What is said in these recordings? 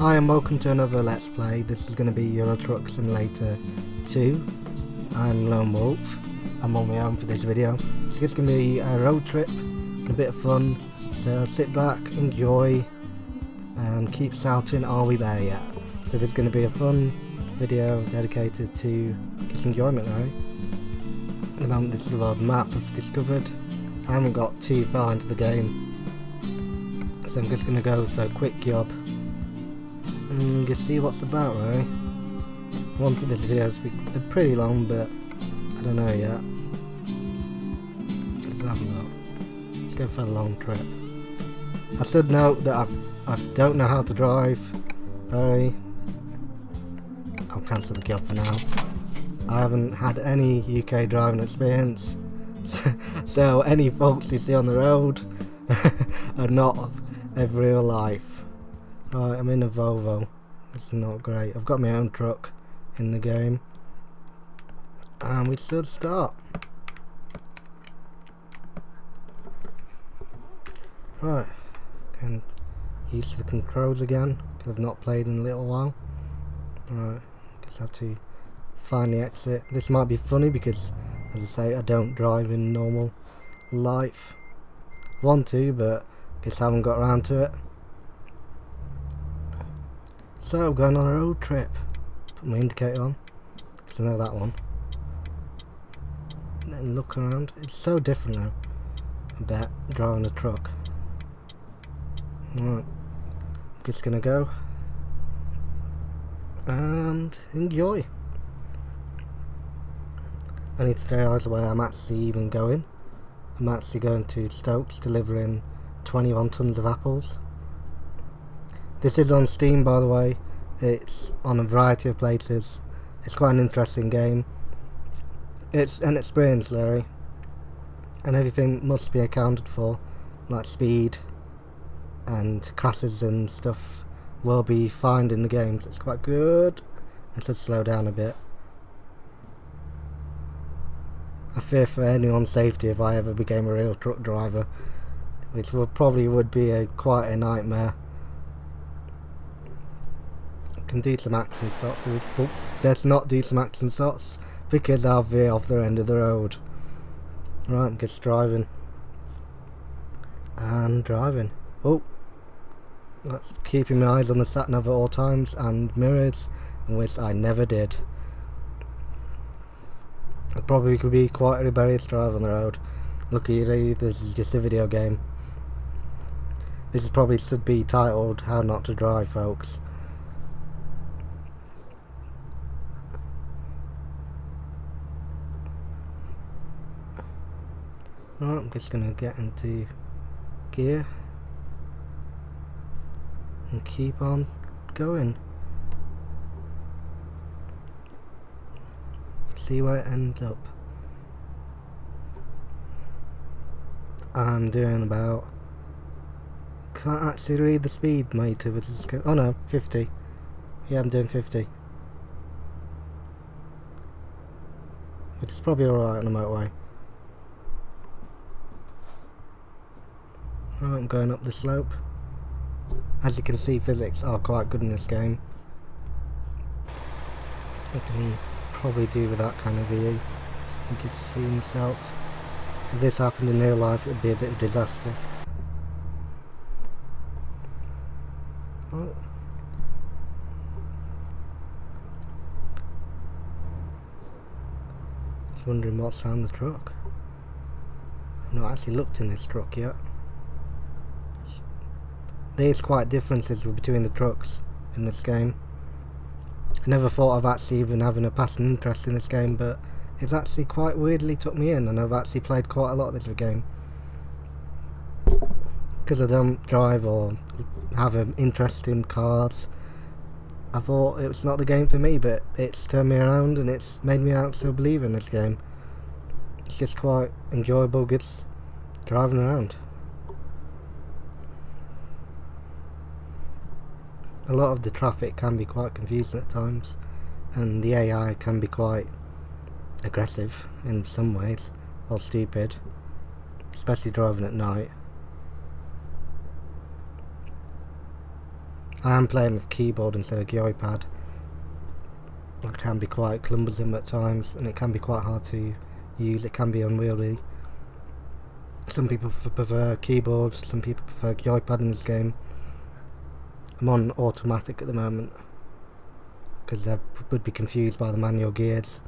Hi and welcome to another Let's Play. This is going to be Euro Truck Simulator 2. I'm LoneWolf. I'm on my own for this video. It's just going to be a road trip and a bit of fun. So sit back, enjoy, and keep shouting, are we there yet? So this is going to be a fun video dedicated to just enjoyment, right? At the moment this is the world map I've discovered. I haven't got too far into the game, so I'm just going to go for a quick job and just see what's about, right? I wanted this video to be pretty long, but I don't know yet. Let's have a look. Let's go for a long trip. I should note that I don't know how to drive. I'll cancel the job for now. I haven't had any UK driving experience, so any folks you see on the road are not of real life. Right, I'm in a Volvo. It's not great. I've got my own truck in the game, and we should start. Right, can use the controls again because I've not played in a little while. Right, just have to find the exit. This might be funny because, as I say, I don't drive in normal life. I want to, but just haven't got around to it. So I'm going on a road trip. Put my indicator on, because I know that one. And then look around. It's so different now, I bet, driving a truck. Right, I'm just gonna go and enjoy. I need to realise where I'm actually even going. I'm actually going to Stokes, delivering 21 tons of apples. This is on Steam, by the way. It's on a variety of places. It's quite an interesting game. It's an experience, Larry, and everything must be accounted for, like speed and crashes and stuff will be fined in the game, so it's quite good. I should slow down a bit. I fear for anyone's safety if I ever became a real truck driver, which probably would be quite a nightmare. Can do some action shots, but let's not do some action shots because I'll veer off the end of the road. Right, I'm just driving and driving. Oh, that's keeping my eyes on the sat nav at all times and mirrors, in which I never did. I probably could be quite a rebellious driver on the road. Luckily, this is just a video game. This probably should be titled "How Not to Drive," folks. Right, I'm just gonna get into gear and keep on going. See where it ends up. I'm doing about, can't actually read the speed meter, but it's oh no, 50. Yeah, I'm doing 50, which is probably alright on the motorway. Right, I'm going up the slope. As you can see, physics are quite good in this game. I can probably do with that kind of view. You can see himself. If this happened in real life, it would be a bit of a disaster. Oh. Just wondering what's around the truck. I've not actually looked in this truck yet. There's quite differences between the trucks in this game. I never thought of actually even having a passing interest in this game, but it's actually quite weirdly took me in, and I've actually played quite a lot of this game. Because I don't drive or have an interest in cars, I thought it was not the game for me, but it's turned me around and it's made me actually believe in this game. It's just quite enjoyable, just driving around. A lot of the traffic can be quite confusing at times, and the AI can be quite aggressive in some ways, or stupid, especially driving at night. I am playing with keyboard instead of joypad. It can be quite cumbersome at times, and it can be quite hard to use. It can be unwieldy. Some people prefer keyboard, some people prefer joypad in this game. I'm on automatic at the moment because I would be confused by the manual gears.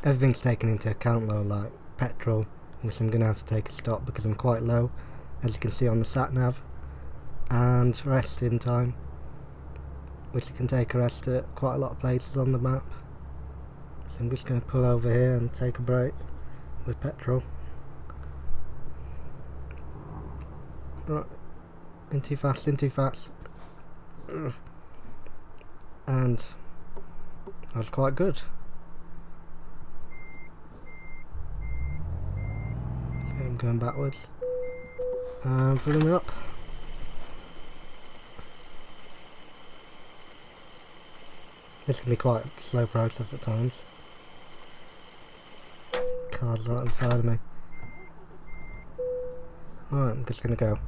Everything's taken into account though, like petrol, which I'm going to have to take a stop because I'm quite low, as you can see on the sat nav, and resting time, which you can take a rest at quite a lot of places on the map. So I'm just going to pull over here and take a break with petrol. Right, in too fast, and that was quite good. Okay, I'm going backwards and filling it up. This can be quite a slow process at times. Cars right on the side of me. Right, I'm just gonna go.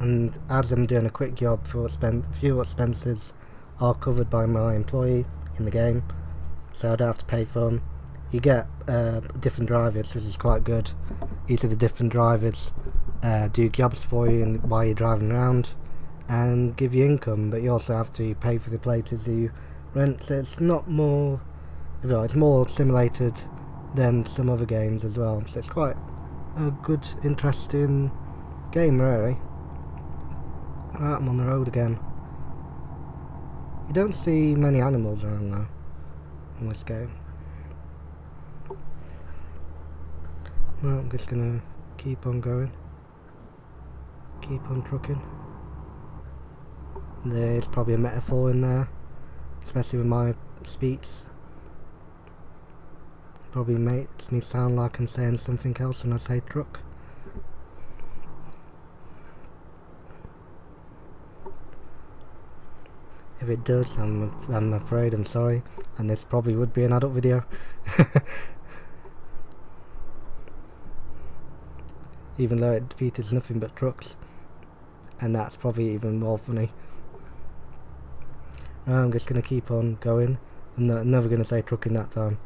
And as I'm doing a quick job, fuel expenses are covered by my employee in the game, so I don't have to pay for them. You get different drivers, which is quite good. Each of the different drivers do jobs for you while you're driving around and give you income, but you also have to pay for the places you rent, so it's not more, it's more simulated than some other games as well, so it's quite a good, interesting game really. Right, I'm on the road again. You don't see many animals around now in this game. Well, I'm just gonna keep on going, keep on trucking. There's probably a metaphor in there, especially with my speech. Probably makes me sound like I'm saying something else when I say truck. If it does, I'm afraid I'm sorry, and this probably would be an adult video. Even though it features nothing but trucks, and that's probably even more funny. I'm just going to keep on going. I'm never going to say trucking that time,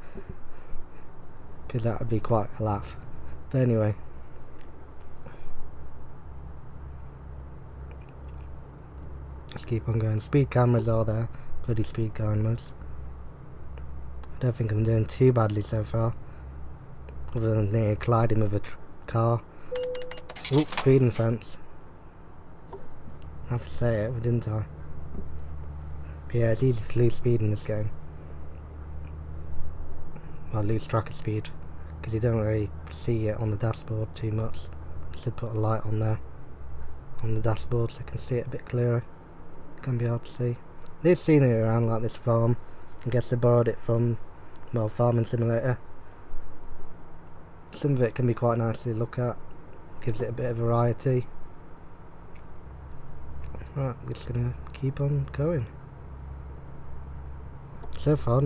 because that would be quite a laugh. But anyway, let's keep on going. Speed cameras are there, bloody speed cameras. I don't think I'm doing too badly so far, other than nearly colliding with a car. Oops, speeding fence. I have to say it, didn't I? But yeah, it's easy to lose speed in this game. Well, lose track of speed, because you don't really see it on the dashboard too much. Should put a light on there, on the dashboard, so you can see it a bit clearer. It can be hard to see. There's scenery around, like this farm. I guess they borrowed it from, well, Farming Simulator. Some of it can be quite nice to look at. Gives it a bit of variety. Right, I'm just gonna keep on going. So far,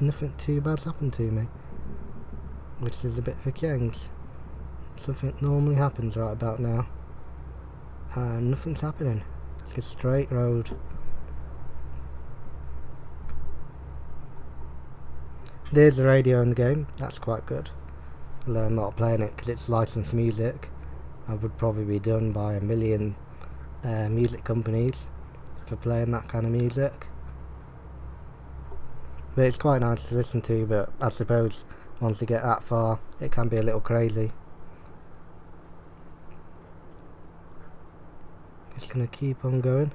nothing too bad's happened to me, which is a bit of a change. Something normally happens right about now, and nothing's happening. It's a straight road. There's the radio in the game. That's quite good. Although I'm not playing it because it's licensed music. I would probably be done by a million music companies for playing that kind of music. But it's quite nice to listen to, but I suppose once you get that far it can be a little crazy. Just gonna keep on going.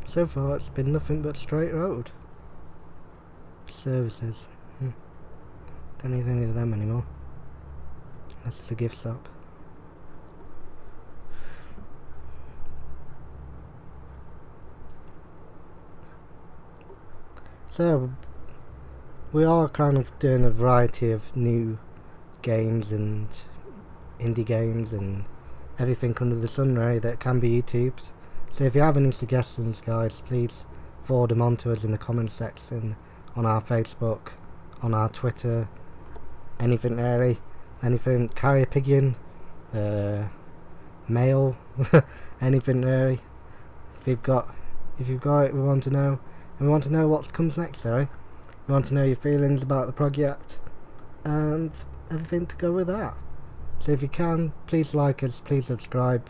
So far it's been nothing but straight road. Services. Don't need any of them anymore. That's the gift shop. So we are kind of doing a variety of new games and indie games and everything under the sun really that can be YouTubed. So if you have any suggestions, guys, please forward them on to us in the comments section, on our Facebook, on our Twitter, anything really, anything. Carrier Pigeon, mail, anything really. If you've got it, we want to know, and we want to know what comes next, sorry. We want to know your feelings about the project and everything to go with that. So if you can, please like us, please subscribe.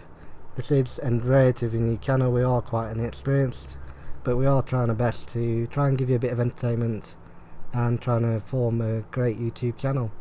This is a relatively new channel, we are quite inexperienced, but we are trying our best to try and give you a bit of entertainment and trying to form a great YouTube channel.